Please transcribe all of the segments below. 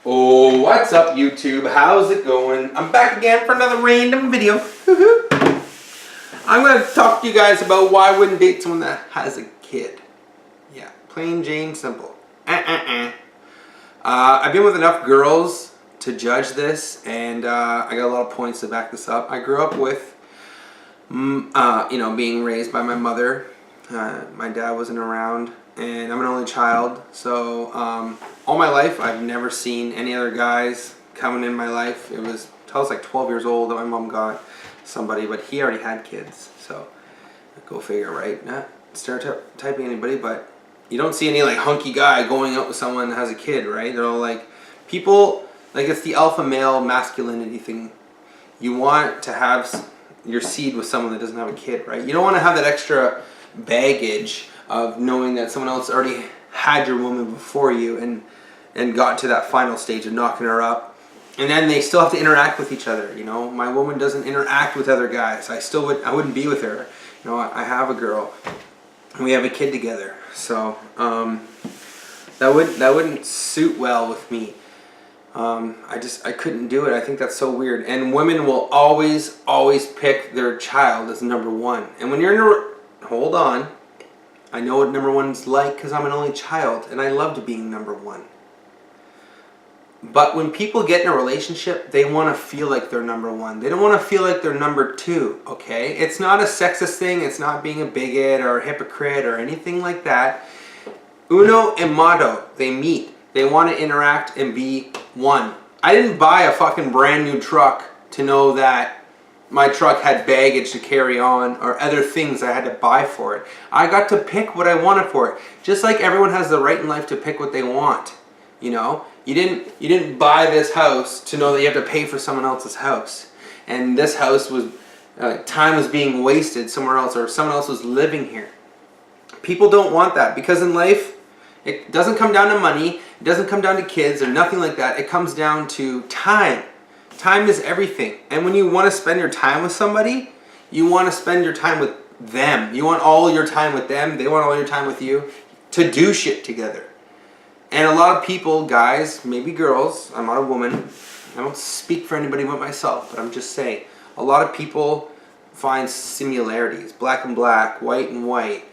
Oh, what's up YouTube? How's it going? I'm back again for another random video. I'm going to talk to you guys about why I wouldn't date someone that has a kid. Yeah, plain Jane simple. I've been with enough girls to judge this, and I got a lot of points to back this up. I grew up with, being raised by my mother. My dad wasn't around, and I'm an only child, so all my life I've never seen any other guys coming in my life. It was till I was like 12 years old that my mom got somebody, but he already had kids, so go figure, right? Not stereotyping anybody, but you don't see any like hunky guy going out with someone that has a kid, right? They're all like, people, like it's the alpha male masculinity thing. You want to have your seed with someone that doesn't have a kid, right? You don't want to have that extra baggage of knowing that someone else already had your woman before you and got to that final stage of knocking her up, and then they still have to interact with each other. You know, my woman doesn't interact with other guys. I wouldn't be with her. You know, I have a girl and we have a kid together, so that wouldn't suit well with me. I couldn't do it. I think that's so weird. And women will always pick their child as number one. And when you're in a, hold on, I know what number one's like because I'm an only child and I loved being number one. But when people get in a relationship, they want to feel like they're number one. They don't want to feel like they're number two, okay? It's not a sexist thing. It's not being a bigot or a hypocrite or anything like that. Uno and motto, they meet. They want to interact and be one. I didn't buy a fucking brand new truck to know that my truck had baggage to carry on or other things I had to buy for it. I got to pick what I wanted for it. Just like everyone has the right in life to pick what they want. You know, you didn't buy this house to know that you have to pay for someone else's house. And this house was, time was being wasted somewhere else, or someone else was living here. People don't want that, because in life, it doesn't come down to money, it doesn't come down to kids or nothing like that. It comes down to time. Time is everything. And when you want to spend your time with somebody, you want to spend your time with them. You want all your time with them. They want all your time with you to do shit together. And a lot of people, guys, maybe girls, I'm not a woman, I don't speak for anybody but myself, but I'm just saying, a lot of people find similarities, black and black, white and white.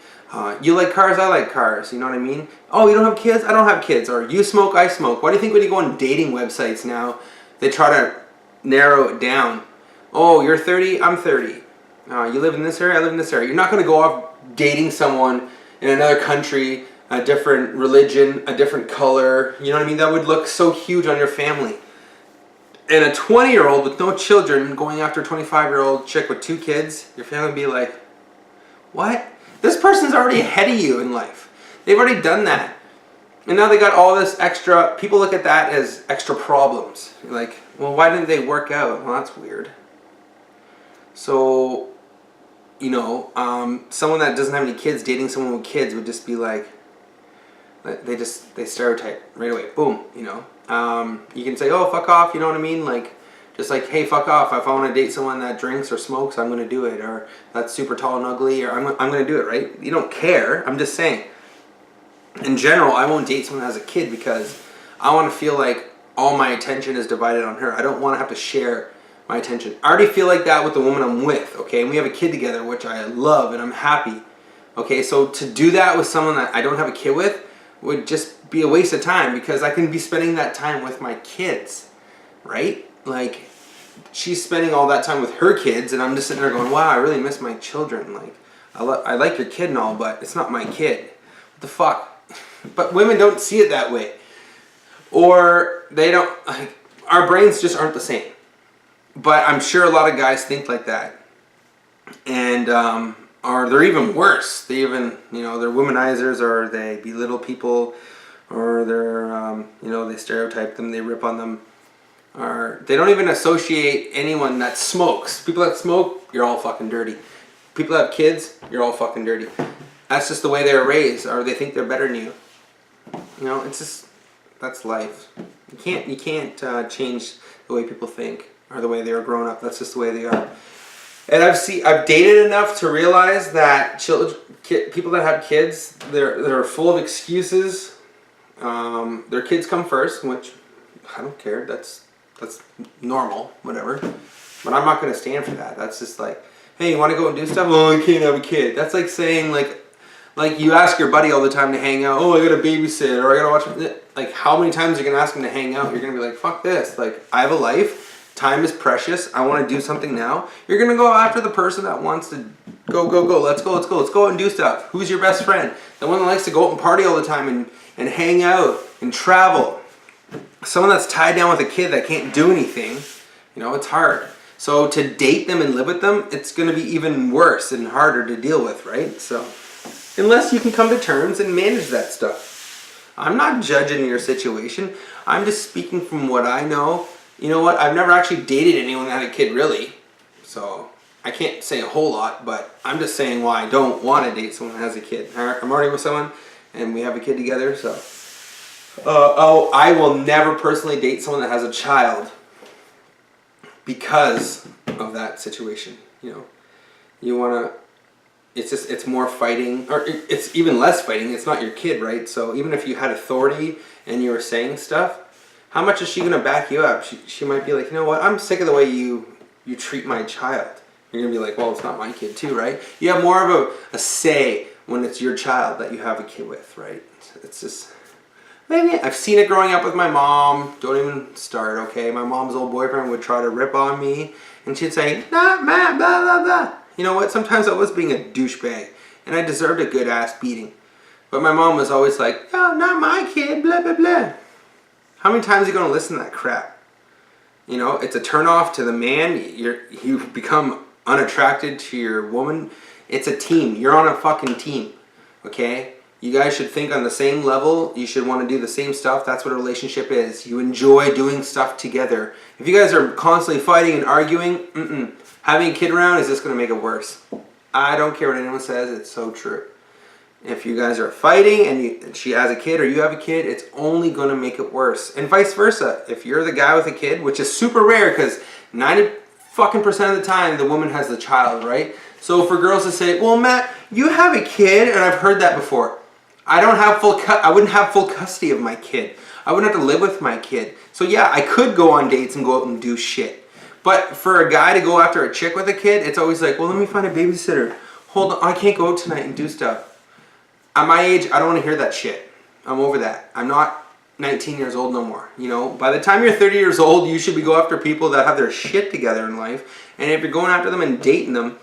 You like cars, I like cars, you know what I mean? Oh, you don't have kids? I don't have kids. Or you smoke, I smoke. Why do you think when you go on dating websites now, they try to narrow it down? Oh, you're 30, I'm 30. You live in this area, I live in this area. You're not going to go off dating someone in another country, a different religion, a different color. You know what I mean? That would look so huge on your family. And a 20-year-old with no children going after a 25-year-old chick with 2 kids, your family would be like, what? This person's already ahead of you in life. They've already done that. And now they got all this extra, people look at that as extra problems. You're like, well, why didn't they work out? Well, that's weird. So, you know, someone that doesn't have any kids dating someone with kids would just be like, they stereotype right away. Boom, you know. You can say, oh, fuck off, you know what I mean? Like, just like, hey, fuck off. If I want to date someone that drinks or smokes, I'm going to do it. Or that's super tall and ugly, or I'm going to do it, right? You don't care. I'm just saying. In general, I won't date someone that has a kid because I want to feel like all my attention is divided on her. I don't want to have to share my attention. I already feel like that with the woman I'm with, okay? And we have a kid together, which I love and I'm happy. Okay, so to do that with someone that I don't have a kid with would just be a waste of time, because I can be spending that time with my kids, right? Like, she's spending all that time with her kids, and I'm just sitting there going, wow, I really miss my children. Like, I like your kid and all, but it's not my kid. What the fuck? But women don't see it that way. Or they don't, like, our brains just aren't the same. But I'm sure a lot of guys think like that. And, or they're even worse. They even, you know, they're womanizers, or they belittle people, or they're, they stereotype them, they rip on them. Or they don't even associate anyone that smokes. People that smoke, you're all fucking dirty. People that have kids, you're all fucking dirty. That's just the way they were raised, or they think they're better than you. You know, it's just, that's life. You can't change the way people think or the way they are grown up. That's just the way they are. And I've dated enough to realize that people that have kids, they're full of excuses. Their kids come first, which I don't care. That's normal, whatever. But I'm not gonna stand for that. That's just like, hey, you want to go and do stuff? Oh, I can't have a kid. That's like saying like you ask your buddy all the time to hang out. Oh, I gotta babysit, or I gotta watch. Like, how many times are you gonna ask him to hang out? You're gonna be like, fuck this. Like, I have a life. Time is precious. I want to do something now. You're gonna go after the person that wants to go. Let's go out and do stuff. Who's your best friend? The one that likes to go out and party all the time and hang out and travel. Someone that's tied down with a kid that can't do anything. You know, it's hard. So to date them and live with them, it's gonna be even worse and harder to deal with, right? So unless you can come to terms and manage that stuff. I'm not judging your situation. I'm just speaking from what I know. You know what? I've never actually dated anyone that had a kid, really. So I can't say a whole lot, but I'm just saying why I don't want to date someone that has a kid. I'm already with someone, and we have a kid together, so. I will never personally date someone that has a child because of that situation. You know, you want to. It's more fighting, or it's even less fighting. It's not your kid, right? So even if you had authority and you were saying stuff, how much is she going to back you up? She might be like, you know what, I'm sick of the way you treat my child. You're going to be like, well, it's not my kid too, right? You have more of a say when it's your child that you have a kid with, right? It's just, maybe I've seen it growing up with my mom. Don't even start, okay? My mom's old boyfriend would try to rip on me, and she'd say, nah, man, blah, blah, blah. You know what? Sometimes I was being a douchebag, and I deserved a good ass beating. But my mom was always like, oh, not my kid, blah, blah, blah. How many times are you going to listen to that crap? You know, it's a turnoff to the man. You become unattracted to your woman. It's a team. You're on a fucking team, okay? You guys should think on the same level. You should want to do the same stuff. That's what a relationship is. You enjoy doing stuff together. If you guys are constantly fighting and arguing, having a kid around is just going to make it worse. I don't care what anyone says. It's so true. If you guys are fighting and she has a kid or you have a kid, it's only going to make it worse. And vice versa. If you're the guy with a kid, which is super rare because 90% of the time the woman has the child, right? So for girls to say, well, Matt, you have a kid, and I've heard that before. I wouldn't have full custody of my kid. I wouldn't have to live with my kid. So yeah, I could go on dates and go out and do shit. But for a guy to go after a chick with a kid, it's always like, well, let me find a babysitter. Hold on, I can't go out tonight and do stuff. At my age, I don't want to hear that shit. I'm over that. I'm not 19 years old no more. You know, by the time you're 30 years old, you should be go after people that have their shit together in life. And if you're going after them and dating them,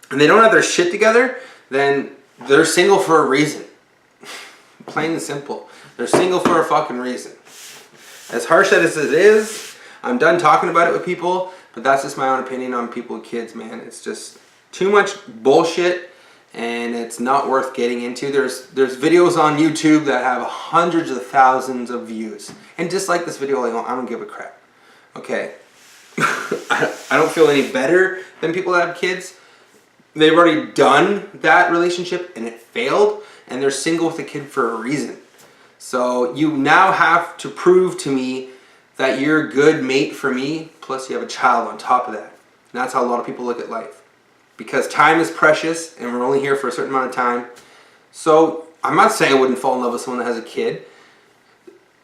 and they don't have their shit together, then they're single for a reason. Plain and simple. They're single for a fucking reason. As harsh as it is, I'm done talking about it with people, but that's just my own opinion on people with kids, man. It's just too much bullshit. And it's not worth getting into. There's videos on YouTube that have hundreds of thousands of views. And just like this video, I don't give a crap. Okay? I don't feel any better than people that have kids. They've already done that relationship and it failed. And they're single with a kid for a reason. So you now have to prove to me that you're a good mate for me. Plus you have a child on top of that. And that's how a lot of people look at life. Because time is precious and we're only here for a certain amount of time. So I'm not saying I wouldn't fall in love with someone that has a kid.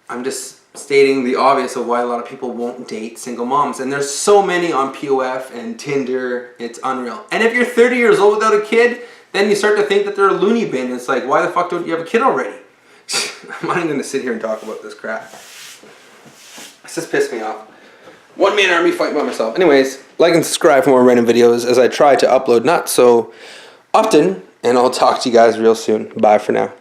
I'm just stating the obvious of why a lot of people won't date single moms. And there's so many on POF and Tinder. It's unreal. And if you're 30 years old without a kid, then you start to think that they're a loony bin. It's like, why the fuck don't you have a kid already? I'm not even going to sit here and talk about this crap. This just pissed me off. One-man army fighting by myself. Anyways, like and subscribe for more random videos as I try to upload not so often. And I'll talk to you guys real soon. Bye for now.